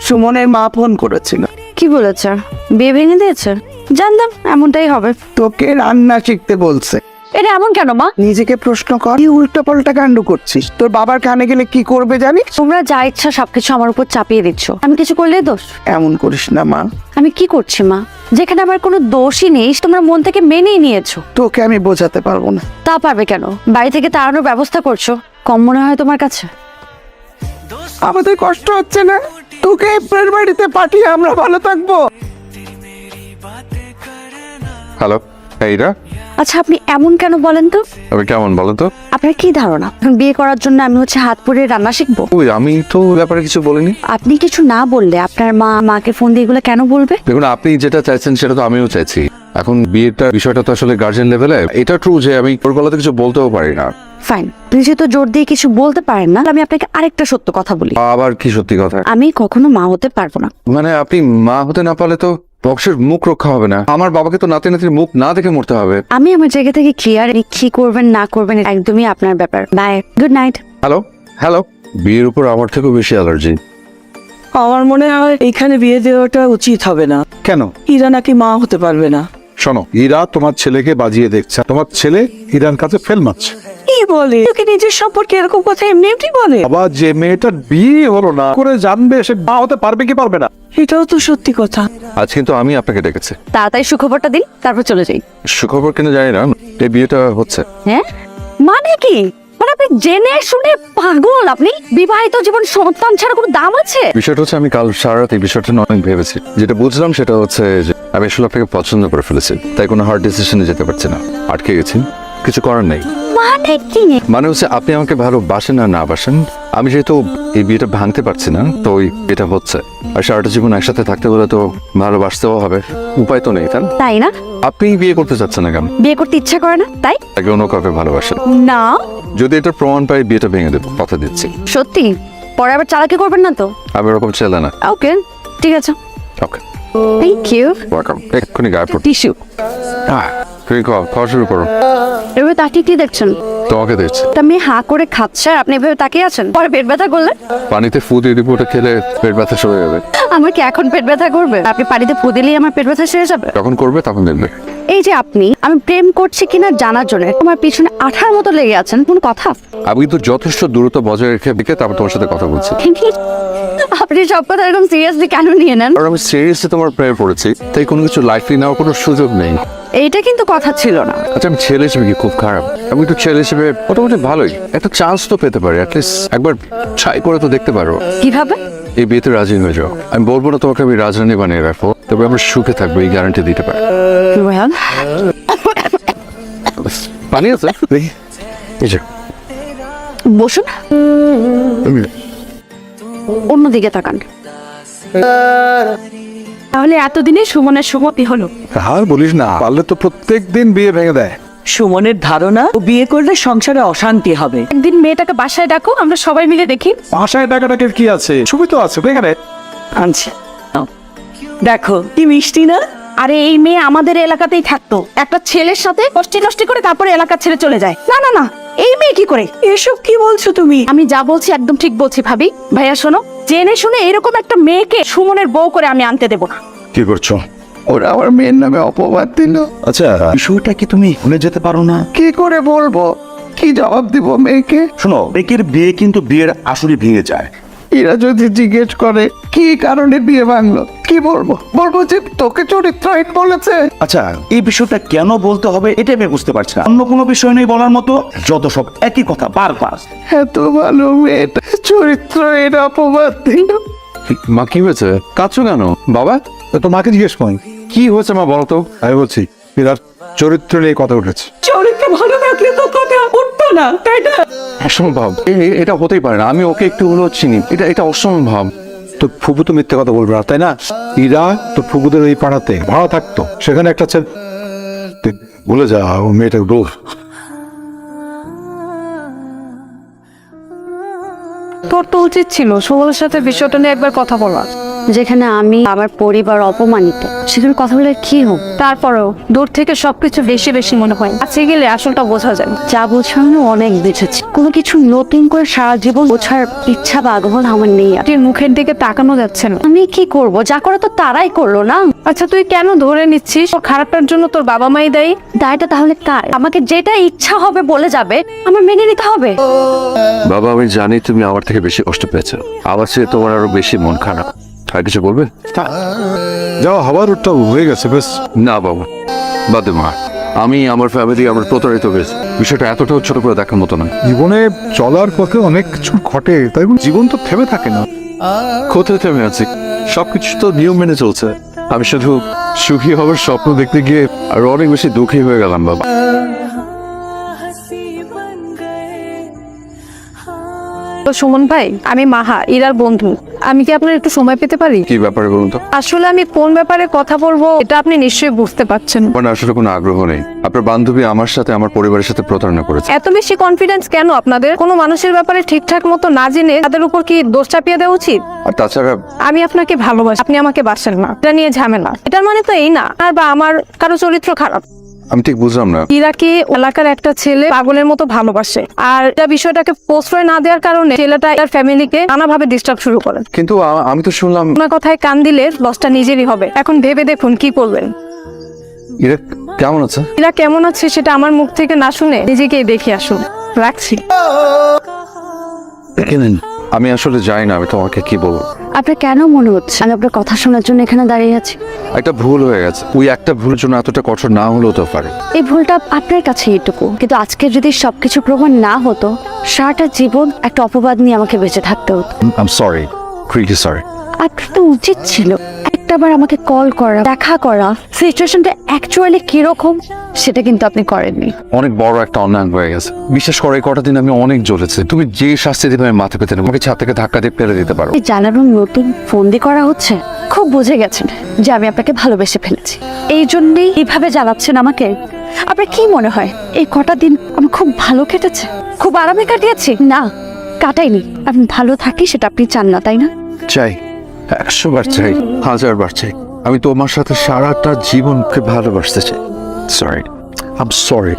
সুমনের মা ফোন করেছিল। কি বলেছে? বিয়ে ভেঙে দিয়েছে? জানতাম এমনটাই হবে। তোকে রান্না শিখতে বলছে। এটা এমন কেন মা? নিজেকে প্রশ্ন কর, কি উল্টো পাল্টা কাণ্ড করছিস? তোর বাবার কানে গেলে কি করবে জানিস? তোমরা যা ইচ্ছা সবকিছু আমার উপর চাপিয়ে দিচ্ছ। আমি কিছু করলে দোষ? এমন করিস না মা। আমি কি করছি মা? যেখানে আমার কোনো দোষই নেই তোমরা মন থেকে মেনেই নিয়েছো। তোকে আমি বোঝাতে পারবো না। তা পারবে কেন? বাড়ি থেকে তাড়ানোর ব্যবস্থা করছো, কম মনে হয় তোমার কাছে? আমাদের কষ্ট হচ্ছে না? তোকে এপ্রিল বাড়িতে পাঠিয়ে আমরা ভালো থাকবো? হ্যালো, এইরা আচ্ছা আপনি এমন কেন বলেন তো? আমি কেমন বলো তো? আপনার কি ধারণা এখন বিয়ে করার জন্য আমি হাত পুড়ে রান্না শিখবো? ওই আমি তো ব্যাপারে কিছু বলিনি। আপনি কিছু না বললে আপনার মাকে ফোন দিয়ে এগুলো কেন বলবে? দেখুন, আপনি যেটা চাইছেন সেটা তো আমিও চাইছি। এখন বিয়েটা বিষয়টা তো আসলে গার্জিয়ান লেভেলে। এটা ট্রু যে আমি ওর গলাতে কিছু বলতেও পারি না। ফাইন, আপনি যেহেতু জোর দিয়ে কিছু বলতে পারেন না, আমি আপনাকে আরেকটা সত্য কথা বলি। আবার কি সত্যি কথা? আমি কখনো মা হতে পারবো না। মানে আপনি মা হতে না পারলে তো বংশের মুখ রক্ষা হবে না। আমার বাবাকে তো নাতি নাতির মুখ না দেখে মরতে হবে। আমি আমার জায়গা থেকে ক্লিয়ার, কি করবেন না করবেন একদমই আপনার ব্যাপার। Bye, good night. Hello hello, বিয়ের উপর আমার থেকেও বেশি অ্যালার্জি। আমার মনে হয় এখানে বিয়ে দেওয়াটা উচিত হবে না। কেন? ইরা নাকি মা হতে পারবে না। শোনো, ইরা তোমার ছেলেকে বাজিয়ে দেখছে। তোমার ছেলে ইরার কাছে ফেল মারছে। কি বলে? তোকে নিজের সম্পর্কে এরকম কথা এমনি এমনি বলে? আবার যে মেয়েটার বিয়ে হলো না করে জানবে সে মা হতে পারবে কি পারবে না? এটাও তো সত্যি কথা। আজ কিন্তু আমি আপনাকে ডেকেছি। তাড়াতাড়ি সুখবরটা দিন, তারপর চলে যাই। সুখবর কিনা জানি না, এই বিয়েটা হচ্ছে। হ্যাঁ মানে কি? মানে আপনি জেনে শুনে পাগল? আপনি বিবাহিত জীবন সন্তান ছাড়া কোনো দাম আছে? বিষয়টা হচ্ছে আমি কাল সারা রাত এই বিষয়টা নিয়ে অনেক ভেবেছি। যেটা বুঝলাম সেটা হচ্ছে যে আমি আসলে আপনাকে পছন্দ করে ফেলেছি, তাই কোনো হার্ড ডিসিশনে যেতে পারছি না, আটকে গেছি। কিছু করার নেই। মানে কি? মানে হচ্ছে আপনি আমাকে ভালোবাসেন আর না বাসেন, আমি যেহেতু এই বিয়েটা ভাঙতে পারছি না, তো ওই বিয়েটা হচ্ছে। আর সারাটা জীবন একসাথে থাকতে হলে তো ভালোবাসতেও হবে, উপায় তো নেই, তাই না? তাই না? আপনি বিয়ে করতে চাচ্ছেন না কেন? বিয়ে করতে ইচ্ছা করে না তাই? তাকে অন্য কাউকে ভালোবাসেন? না। যদি এটা প্রমাণ পাই বিয়েটা ভেঙে দেবো, কথা দিচ্ছি। সত্যি? পরে আবার চালাকি করবেন না তো? আমি এরকম ছেলে না। ওকে, ঠিক আছে। ওকে, থ্যাংক ইউ। ওয়েলকাম। এক্ষুনি গায়ে পড়ো। টিস্যু। তুমি খাওয়া শুরু করো। এভাবে তাকিয়ে কি দেখছেন? তোমাকে দেখছি। তা মেয়ে হাঁ করে খাচ্ছে আর আপনি এভাবে তাকিয়ে আছেন, পরে পেট ব্যথা করলে? পানিতে ফু দিয়ে দিব, ওটা খেলে পেট ব্যথা সরে যাবে। আমার কি এখন পেট ব্যথা করবে? আপনি পানিতে ফু দিলেই আমার পেট ব্যথা সেরে যাবে? যখন করবে তখন দেখবে। এই যে আপনি আমি প্রেম করছি কিনা জানার জন্য আমার পিছনে আঠার মতো লেগে আছেন, কোন কথা? আমি কিন্তু যথেষ্ট দূরত্ব বজায় রেখে দিকে তারপর তোমার সাথে কথা বলছি। আপনি সব কথা এরকম সিরিয়াসলি কেন নিয়ে নেন? আর আমি সিরিয়াসলি তোমার প্রেমে পড়েছি, তাই কোনো কিছু লাইফলি নেওয়ার কোনো সুযোগ নেই। এইটা কিন্তু কথা ছিল না। আচ্ছা, আমি ছেলে হিসেবে কি খুব খারাপ? আমি তো ছেলে হিসেবে মোটামুটি ভালোই, একটা চান্স তো পেতে পারি, অ্যাটলিস্ট একবার ট্রাই করে তো দেখতে পারো। কিভাবে? এই বিয়েতে রাজি হয়ে যাও। আমি বলবো না তোমাকে আমি রাজরানী বানিয়ে রাখবো, তবে আমরা সুখে থাকবো, এই গ্যারান্টি দিতে পারি। Well, পানি আছে? এই যে বসুন, অন্যদিকে তাকান। তাহলে এতদিনে সুমনের সুমতি হলো। আর বলিস না, পারলে তো প্রত্যেক দিন বিয়ে ভেঙে দেয়। সুমনের ধারণা ও বিয়ে করলে সংসারে অশান্তি হবে। একদিন মেয়েটাকে বাসায় ডাকো, আমরা সবাই মিলে দেখি। বাসায় টাকাটাকে কি আছে? ছবি তো আছে এখানে। আনছি, নাও। দেখো কি মিষ্টি না? আরে এই মেয়ে আমাদের এলাকাতেই থাকতো, একটা ছেলের সাথে কষ্টি নষ্টি করে তারপরে এলাকা ছেড়ে চলে যায়। না না না, এই মেয়ে কি করে? এসব কি বলছো তুমি? আমি যা বলছি একদম ঠিক বলছি ভাবি। ভাইয়া শোনো, জেনে শুনে এরকম একটা মেয়েকে সুমনের বউ করে আমি আনতে দেবো না। কি করছো? ওরা আমার মেয়ের নামে অপবাদ দিল। আচ্ছা, বিষয়টা কি তুমি ভুলে যেতে পারো না? কি করে বলবো? কি জবাব দিব মেয়েকে? শোনো, বেকের বিয়ে কিন্তু বিয়ের আসলে ভেঙে যায়। এরা যদি জিজ্ঞেস করে কি কারণে বিয়ে ভাঙলো, কি বলবো? বলবো যে তোকে চরিত্রহীন বলেছে। আচ্ছা, এই বিষয়টা কেন বলতে হবে এটা আমি বুঝতে পারছি না। অন্য কোনো বিষয় নেই বলার মতো, যত সব একই কথা বারবার। এত ভালো মেয়েটা চরিত্রহীন অপবাদ দিল। মা কি হয়েছে? কাঁদছো কেন বাবা? তো মাকে জিজ্ঞেস করি কি হয়েছে মা, বলো তো। আমি বলছি এরার চরিত্র নিয়ে কথা উঠেছে। চরিত্র ভালো থাকলে তো কথা উঠতো না, তাই না? অসম্ভব, এটা হতেই পারে না। আমি ওকে একটু হলেও চিনি, এটা অসম্ভব। তো ফুবু তো মিথ্যে কথা বলবে না, তাই না? ইরা তো ফুবুদের ওই পাড়াতে ভাড়া থাকতো, সেখানে একটা ছেলে। তুই ভুলে যা, ও মেয়েটা দোষ। তোর তো উচিত ছিল সুমনের সাথে বিষয়টা নিয়ে একবার কথা বলা। যেখানে আমি আমার পরিবার অপমানিত, সেখানে কথা বলে কি হোক? তারপরেও দূর থেকে সবকিছু বেশি বেশি মনে হয়, কাছে গেলে আসলটা বোঝা যায়। যা বোঝানো অনেক বুঝেছি, কোনো কিছু নতুন করে সারা জীবন বোঝার ইচ্ছা বা আগ্রহ আমার নেই আর। তুই মুখের দিকে তাকানো যাচ্ছে না। আমি কি করব? যা করে তো তারাই করলো না। আচ্ছা তুই কেন ধরে নিচ্ছিস ওর খারাপটার জন্য তোর বাবা মাই দায়ী? দায়টা তাহলে কার? আমাকে যেটা ইচ্ছা হবে বলে যাবে, আমার মেনে নিতে হবে। বাবা, আমি জানি তুমি আমার থেকে বেশি কষ্ট পেয়েছো, আমার চেয়ে তোমার আরো বেশি মন খারাপ। আর কিছু বলবে? যাও, হবার ওটা হয়ে গেছে বেশ। না বাবা, বাদে মা, আমি আমার ফ্যামিলি আমার প্রতারিত হয়েছে, বিষয়টা এতটাও ছোট করে দেখার মতো না। জীবনে চলার পথে অনেক কিছু ঘটে, তাই বলে জীবন তো থেমে থাকে না। কোথায় থেমে আছি? সবকিছু তো নিয়ম মেনে চলছে। আমি শুধু সুখী হবার স্বপ্ন দেখতে গিয়ে আর অনেক বেশি দুঃখী হয়ে গেলাম বাবা। তো সুমন ভাই, আমি মাহা, ইরার বন্ধু। আমি কি আপনার একটু সময় পেতে পারি? কি ব্যাপারে বলুন তো? আসলে আমি কোন ব্যাপারে কথা বলবো এটা আপনি নিশ্চয়ই বুঝতে পারছেন। আমার আসলে কোনো আগ্রহ নেই। আপনার বান্ধবী আমার সাথে আমার পরিবারের সাথে প্রতারণা করেছে। এত বেশি কনফিডেন্স কেন আপনাদের? কোনো মানুষের ব্যাপারে ঠিকঠাক মতো না জেনে তাদের উপর কি দোষ চাপিয়ে দেওয়া উচিত? আর তাছাড়া আমি আপনাকে ভালোবাসি, আপনি আমাকে বাসেন না, এটা নিয়ে ঝামেলা। এটার মানে তো এই না আর বা আমার কারো চরিত্র খারাপ। আমি ঠিক বুঝলাম না। ইরাকে এলাকার একটা ছেলে পাগলের মতো ভালোবাসে, আর এটা বিষয়টাকে প্রশ্রয় না দেওয়ার কারণে ছেলেটা তার ফ্যামিলিকে নানাভাবে ডিস্টার্ব শুরু করেন। কিন্তু আমি তো শুনলাম আপনার কথায় কান দিলে লসটা নিজেরই হবে। এখন ভেবে দেখুন কি করবেন। এরা কেমন আছে? ইরা কেমন আছে সেটা আমার মুখ থেকে না শুনে নিজেকেই দেখে আসুন। রাখছি। আমি আসলে জানি না আমি তোমাকে কি বলবো। আপনার কেন মনে হচ্ছে আমি আপনার কথা শোনার জন্য এখানে দাঁড়িয়ে আছি? একটা ভুল হয়ে গেছে, ওই একটা ভুলের জন্য এতটা কঠোর না হলেও তো পারে। এই ভুলটা আপনার কাছে এইটুকু, কিন্তু আজকে যদি সবকিছু প্রমাণ না হতো, সারাটা জীবন একটা অপবাদ নিয়ে আমাকে বেঁচে থাকতে হতো। I am sorry, really sorry. আপনার তো উচিত ছিল একটাবার আমাকে কল করা, দেখা করা, সিচুয়েশনটা অ্যাকচুয়ালি কিরকম সেটা কিন্তু আপনি করেননি। অনেক বড় একটা অন্যায় হয়ে গেছে। বিশেষ করে এই কটা দিন আমি অনেক জ্বলেছি। তুমি যে শাস্তি দিবে আমি মাথা পেতে নেবো, আমাকে ছাদ থেকে ধাক্কা দিয়ে ফেলে দিতে পারো। এই জানানোর নতুন ফোন দিয়ে করা হচ্ছে, খুব বুঝে গেছেন যে আমি আপনাকে ভালোবেসে ফেলেছি, এই জন্যই এইভাবে জ্বালাচ্ছেন আমাকে। আপনার কি মনে হয় এই কটা দিন আমি খুব ভালো কেটেছে, খুব আরামে কাটিয়েছি? না, কাটাইনি। আপনি ভালো থাকি সেটা আপনি চান না, তাই না? চাই, 100 বার চাই, 1000 বার চাই। আমি তোমার সাথে সারাটা জীবনকে ভালোবাসতে চাই। Sorry, I am sorry.